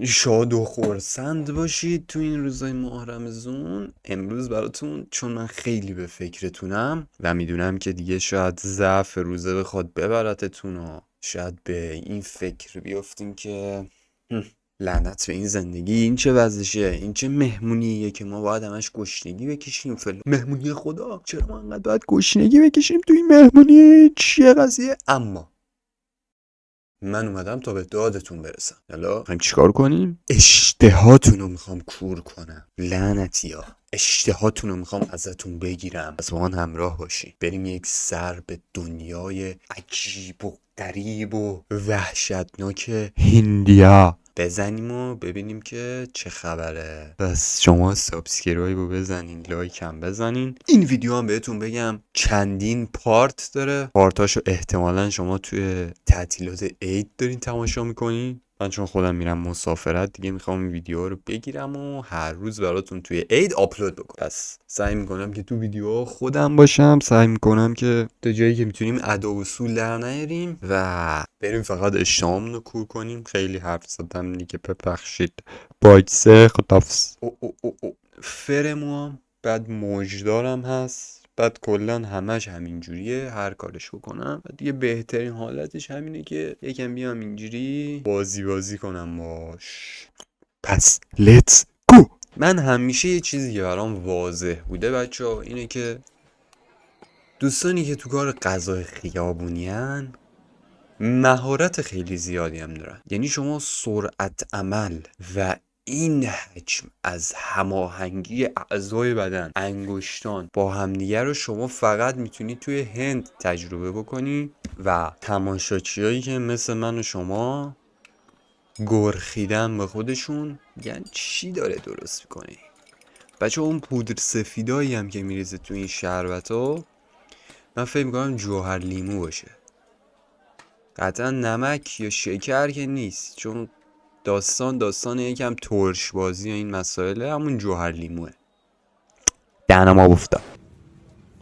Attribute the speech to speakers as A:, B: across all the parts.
A: شاد و خرسند باشید تو این روزای ماه رمضان. امروز براتون چون من خیلی به فکرتونم و میدونم که دیگه شاید ضعف روزه بخواد ببرتتون و شاید به این فکر بیافتین که لعنت به این زندگی، این چه وضعشه، این چه مهمونیه که ما باید همش گشنگی بکشیم فلان. مهمونی خدا چرا ما انقدر باید گشنگی بکشیم تو این مهمونی؟ چیه قضیه؟ اما من اومدم تا به دادتون برسم. حالا میخوایم چیکار کنیم؟ اشتهاتون رو میخوام کور کنم. لعنتیا، اشتهاتون رو میخوام ازتون بگیرم. از ما همراه باشین، بریم یک سر به دنیای عجیب و غریب و وحشتناک هندیا بزنیم و ببینیم که چه خبره. بس شما سابسکرایب رو بزنین، لایک هم بزنین. این ویدیو هم بهتون بگم چندین پارت داره. پارتاشو احتمالا شما توی تعطیلات عید دارین تماشا میکنین. من چون خودم میرم مسافرت دیگه میخوام این ویدیو رو بگیرم و هر روز براتون توی عید آپلود بکنم. پس سعی میکنم که تو ویدیو خودم باشم، سعی میکنم که تا جایی که میتونیم ادا و اصول در نیاریم و بریم فقط اشتهامون رو کور کنیم. خیلی حرف زدم دیگه، ببخشید. باجسه خدافز. او او او او. فرموام بعد موجدارم هست، بعد کلا همش همینجوریه. هر کارش بکنم بعد دیگه بهترین حالتش همینه که یکم بیام اینجوری بازی کنم باش. پس لیتس گو. من همیشه یه چیزی که برام واضح بوده بچه‌ها اینه که دوستانی که تو کار غذای خیابونیان مهارت خیلی زیادی هم دارن. یعنی شما سرعت عمل و این حجم از هماهنگی اعضای بدن، انگشتان با همدیگه رو شما فقط میتونید توی هند تجربه بکنی و تماشاچیایی که مثل من و شما گرخیدن به خودشون یعنی چی داره درست میکنه. بچه اون پودر سفیدایی هم که میریزه تو این شربتا من فکر میکنم جوهر لیمو باشه. قطعا نمک یا شکر که نیست، چون داستان یکم ترش بازی و این مسائل همون جوهر لیموه. دهنم آب افتاد.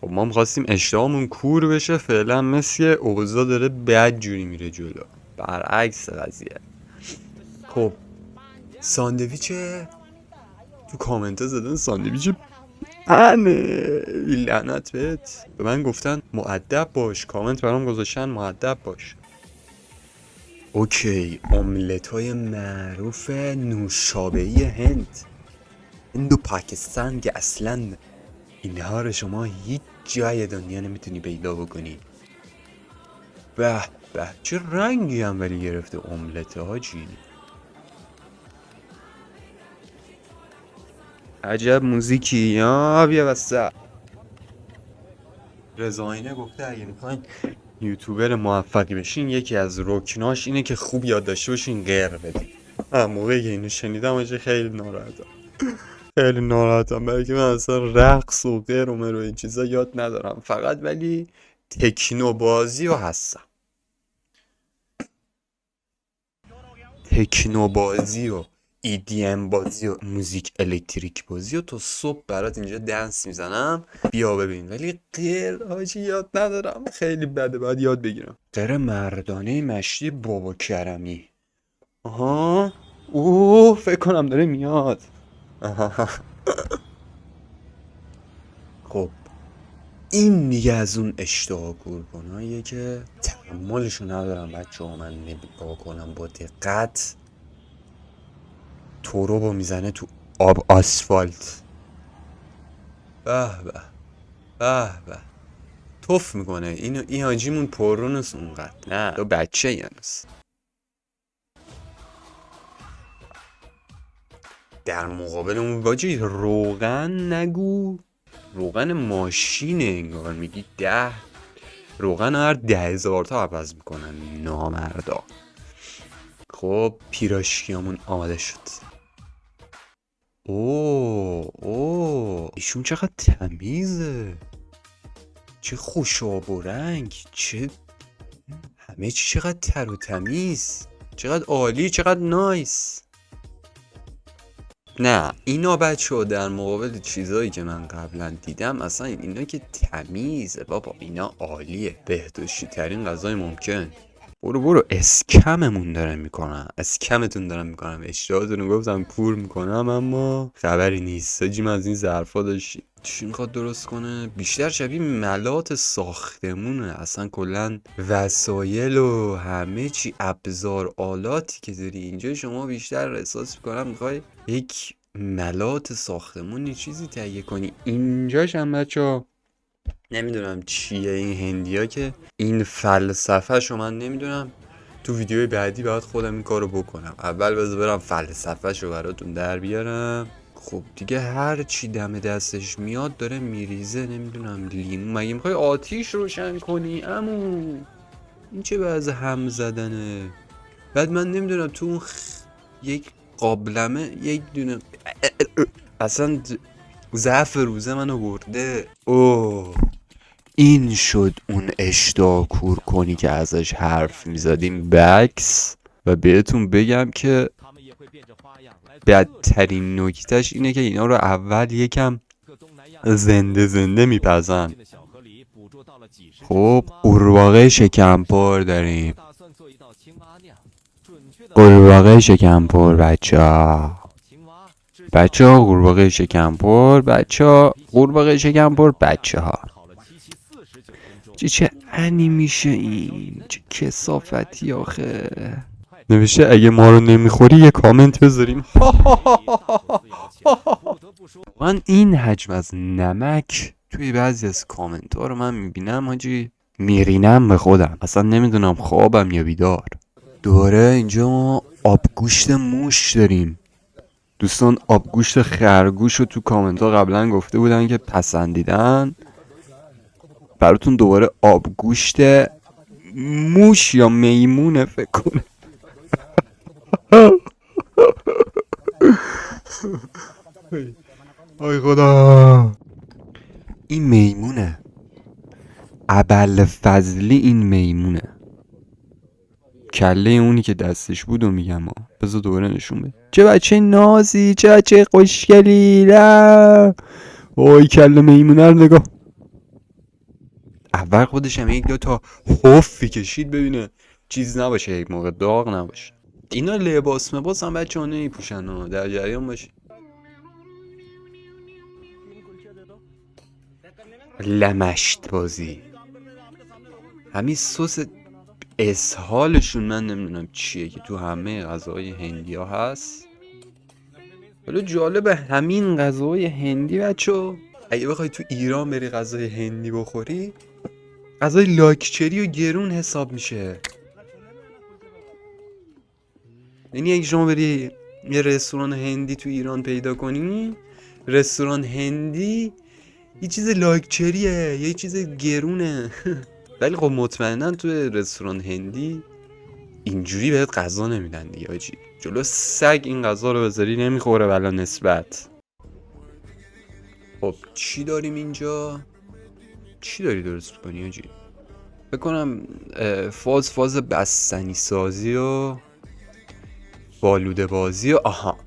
A: خب ما میخواستیم اشتهامون کور بشه، فعلا مثل اوضاع داره بد جوری میره جلو، برعکس قضیه. خب ساندویچ تو کامنت زدن ساندویچ انه لعنت بهت. به من گفتن مؤدب باش، کامنت برام گذاشتن مؤدب باش. اوکی، املت های معروف نوشابهی هند و پاکستان که اصلا اینها رو شما هیچ جای دنیا نمیتونی پیدا بکنی. به به چه رنگی هم ولی گرفته املت هاجی. عجب موزیکی. یا بیا وسط. رضاینه گفته اگه میخواین یوتیوبر موفقی بشین یکی از رکناش اینه که خوب یاد داشته باشین غیر بدین. موقعی که اینو شنیدم آجه خیلی ناراحتم برای که من اصلا رقص و غیر و مرو این چیزا یاد ندارم، فقط ولی تکنو بازی و هستم. تکنو بازی و EDM بازی و موزیک الکتریک بازی و تا صبح برات اینجا دنس میزنم. بیا ببین. ولی غیر حاجی یاد ندارم، خیلی بده، باید یاد بگیرم. غیر مردانه مشتی بابا کرمی. آها فکر کنم داره میاد. آها. خب این دیگه از اون اشتها کورکناییه که تحملشو ندارم بچه ها. من نگاه کنم با دقت تورو میزنه تو آب آسفالت. به به به به توف میکنه. این حاجیمون پرونست اونقدر نه تو بچه ینست. در مقابل اون باجی روغن نگو، روغن ماشینه انگار. میگی 10 روغن هر 10,000 تا عوض میکنن نامردا. خب پیراشکیامون آماده شد. ایشون چقدر تمیزه، چه خوشاب و رنگ، چه همه چی چقدر تر و تمیز، چقدر عالی، چقدر نایس. نه اینا بچه در مقابل چیزایی که من قبلا دیدم اصلا اینا که تمیزه بابا، اینا عالیه، بهداشتی ترین غذای ممکن. برو اسکممون دارم میکنم، اسکمتون دارم میکنم، اشتهاتون رو گفتم کور میکنم اما خبری نیست. سجیم از این ظرفا داشتی چی میخواد درست کنه؟ بیشتر شبیه ملات ساختمونه، اصلا کلا وسایل و همه چی ابزار آلاتی که داری اینجا شما بیشتر احساس میکنم میخوای یک ملات ساختمونی چیزی تهیه کنی. اینجاش هم بچه‌ها نمیدونم چیه این هندیا که این فلسفه شو من نمیدونم. تو ویدیوی بعدی باید خودم این کارو بکنم. اول بذار برم فلسفه شو براتون در بیارم. خب دیگه هر چی دم دستش میاد داره میریزه. نمیدونم لیمو مگه میخوای آتیش روشن کنی عمو؟ این چه وضع هم زدنه؟ بعد من نمیدونم تو اون یک قابلمه یک دونه اصلا ضعف روزه منو برده. اوه این شد اون اشتها کور کنی که ازش حرف میزدیم بکس. و بهتون بگم که بدترین نکتهش اینه که اینا رو اول یکم زنده میپزن. خب قورباغه شکمپر داریم، قورباغه شکمپر بچه ها قورباغه شکمپر قورباغه شکمپر بچه ها. چه انیمیشه این؟ چه کثافتی آخه. نوشته اگه ما رو نمیخوری یه کامنت بذاریم. من این حجم از نمک توی بعضی از کامنت ها رو من میبینم حاجی میرینم به خودم، اصلا نمیدونم خوابم یا بیدار. دوره اینجا ما آبگوشت موش داریم دوستان. آبگوشت خرگوش رو تو کامنت ها قبلا گفته بودن که پسندیدن، براتون دوباره آبگوشت موش یا میمونه فکر کنه. آی خدا این میمونه ابل فضلی، این میمونه. کله اونی که دستش بود و میگم بذار دوباره نشون بده. چه بچه نازی، چه بچه خوشگلی. وای کله میمونه رو نگاه. اول خودش هم یک دو تا خوفی کشید ببینه چیز نباشه، یک موقع داغ نباشه. اینا لباس مباس هم بچه ها نمیپوشن در جریان باشه. لمشت بازی همین سس اسهالشون من نمیدونم چیه که تو همه غذاهای هندی ها هست. ولی جالبه همین غذاهای هندی بچه اگه بخوای تو ایران بری غذای هندی بخوری غذای لاکچری و گرون حساب میشه. یعنی اگه شما بری یه رستوران هندی تو ایران پیدا کنی، رستوران هندی یه چیز لاکچریه، یه چیز گرونه. ولی خب مطمئنا تو رستوران هندی اینجوری بهت غذا نمیدن دیگه آجی. جلو سگ این غذا رو بذاری نمیخوره بلا نسبت. خب چی داریم اینجا؟ چی داری درست کنی آجی؟ بکنم فاز بستنی سازی و بالوده بازی و آها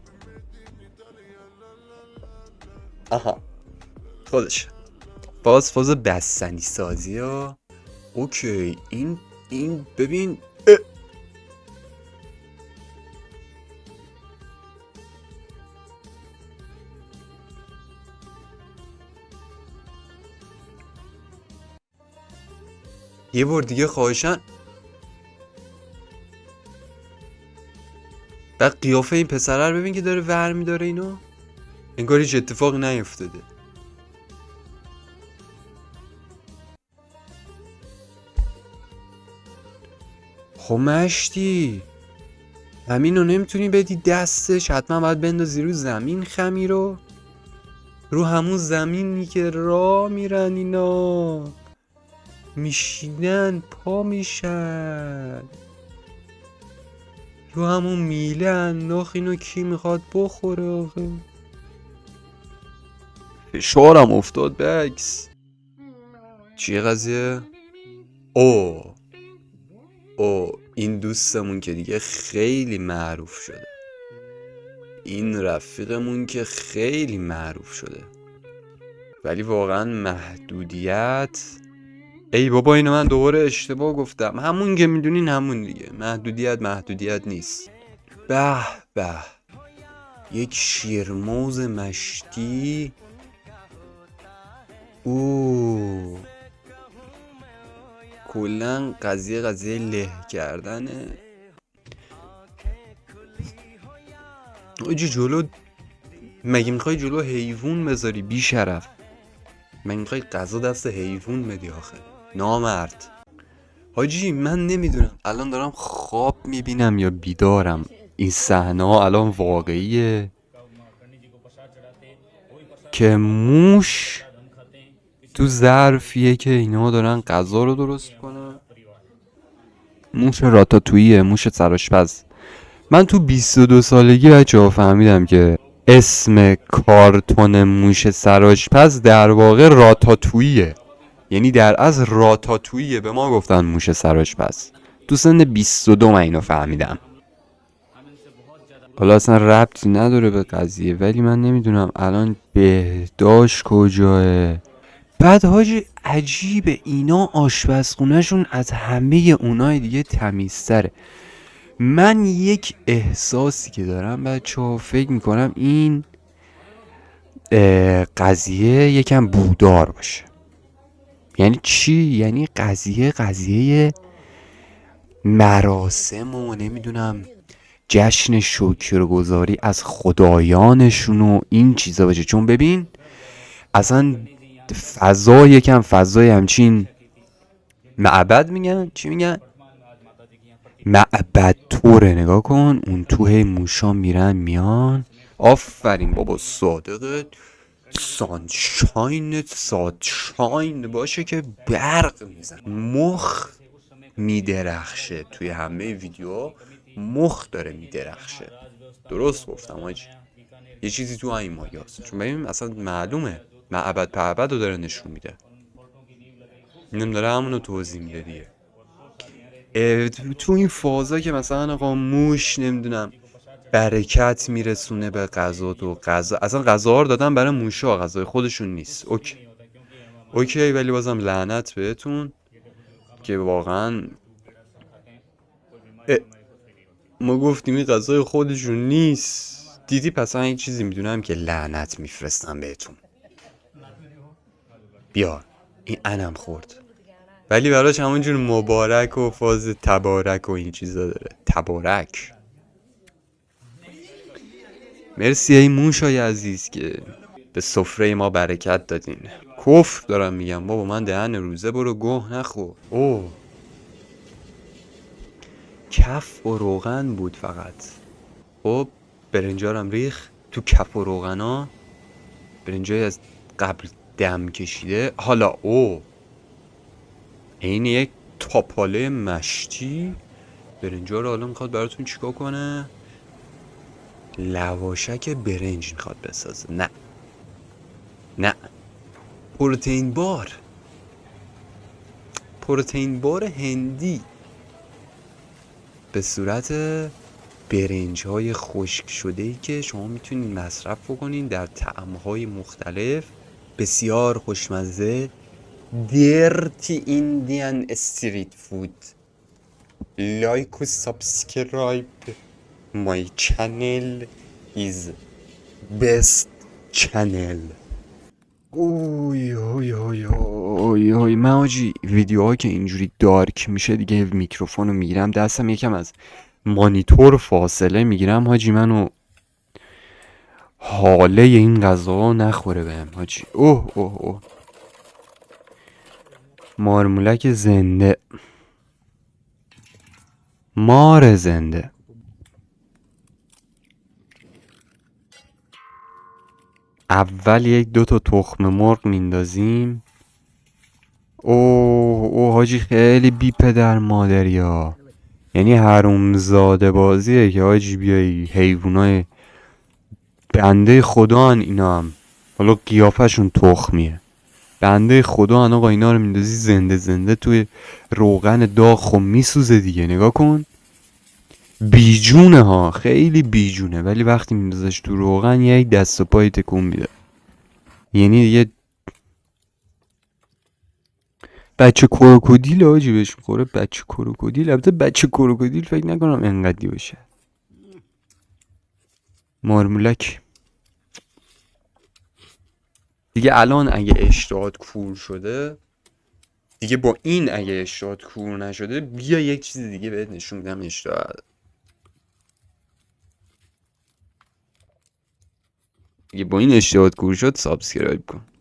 A: خودش فاز بستنی سازی و اوکی. این ببین یه بار دیگه خواهشن. بعد قیافه این پسره رو ببین که داره ور میداره اینو، انگار هیچ اتفاقی نیفتاده. خب مشتی همین رو نمیتونی بدی دستش، حتما باید بندازی رو زمین خمیر رو همون زمینی که راه میرن اینا میشینن پا میشن رو همون میله انداخ. اینو کی میخواد بخوره آخه؟ فشارم افتاد بکس. چیه قضیه؟ او این دوستمون که دیگه خیلی معروف شده، این رفیقمون که خیلی معروف شده، ولی واقعا محدودیت ای بابا اینو من دوباره اشتباه گفتم. همون که میدونین همون دیگه. محدودیت نیست. به به، یک شیرموز مشتی. او کلا قضیه له کردنه. آجی جلو مگه میخوای جلو حیوان بذاری بی شرف؟ مگه میخوای غذا دست حیوان بدی آخه؟ نامرد. حاجی من نمیدونم الان دارم خواب میبینم یا بیدارم. این صحنه ها الان واقعیه که موش تو ظرفیه که اینا دارن غذا رو درست کنن. موش راتاتوییه، موش سرآشپز. من تو 22 سالگی بچه‌ها فهمیدم که اسم کارتون موش سرآشپز در واقع راتاتوییه. یعنی در از راتاتوییه، به ما گفتن موش سرآشپز. تو سن 22 من اینو فهمیدم. حالا اصلا ربطی نداره به قضیه، ولی من نمیدونم الان بهداشت کجاه. بعد حاجی عجیبه اینا آشپزخونهشون از همه اونای دیگه تمیزتره. من یک احساسی که دارم بچه‌ها، فکر میکنم این قضیه یکم بودار باشه. یعنی چی؟ یعنی قضیه مراسم و نمیدونم جشن شکرگزاری از خدایانشون و این چیزا باشه. چون ببین اصلا فضا یکم فضای همچین معبد میگن، چی میگن؟ معبد طوره. نگاه کن اون تو هی موشا میرن میان. آفرین بابا صادقت. سادشاین باشه که برق میزن. مخ میدرخشه توی همه ویدیو. مخ داره میدرخشه. درست گفتم آجی؟ یه چیزی تو این مایه هست. چون ببین اصلا معلومه معبد رو داره نشون میده. اینم داره همونو توضیح میده دیگه. تو این فازا که مثلا آقا موش نمیدونم برکت میرسونه به غذا، تو غذا اصلا غذا رو دادن برای موشا، غذای خودشون نیست. اوکی ولی بازم لعنت بهتون که واقعا ما گفتیم این غذای خودشون نیست. دیدی پس این چیزی میدونم که لعنت میفرستم بهتون. بیا این انم خورد، ولی براش همونجور مبارک و فاز تبارک و این چیزا داره. تبارک. مرسی ای موشای عزیز که به سفره ما برکت دادین. کفر دارم میگم بابا، من دهن روزه برو گوه نخور. اوه کف و روغن بود فقط. خب برنجارم ریخ تو کف و روغنا. برنجای از قبل دم کشیده. حالا این یک تاپاله مشتی. برنجا رو حالا میخواد براتون چیکار کنه؟ لواشک برنج میخواد بسازه. نه پروتئین بار هندی به صورت برنج های خشک شده ای که شما میتونین مصرف بکنین در طعمهای مختلف. بسیار خوشمزه. دیرتی ایندیان استریت فود. لایک و سابسکرایب. My channel is best channel. اوی من آجی ویدیوها که اینجوری دارک میشه دیگه میکروفونو میگیرم دستم، یکم از مانیتور فاصله میگیرم حاجی. منو حاله این غذا نخوره بهم حاجی. اوه مارمولک زنده، مار زنده. اول 1-2 تخم مرغ میندازیم. اوه حاجی خیلی بی پدر مادری ها. یعنی حرومزاده بازیه که حاجی بیایی حیوانای بنده خدا هن اینا هم. حالا قیافشون تخمیه. بنده خدا هن آقا. اینا رو میندازی زنده توی روغن داغ. خب میسوزه دیگه. نگاه کن بیجونه ها، خیلی بیجونه، ولی وقتی میندازش تو روغن یک دست و پای تکون میده. یعنی دیگه بچه کروکودیل آجی بهش میخوره، بچه کروکودیل. البته بچه کروکودیل فکر نکنم انقدی باشه. مارمولک دیگه الان اگه اشتهات کور شده دیگه، با این اگه اشتهات کور نشده بیا یک چیز دیگه بهت نشون میدم اشتهات دیگه. با این اشتهات کور شد سابسکرایب کن.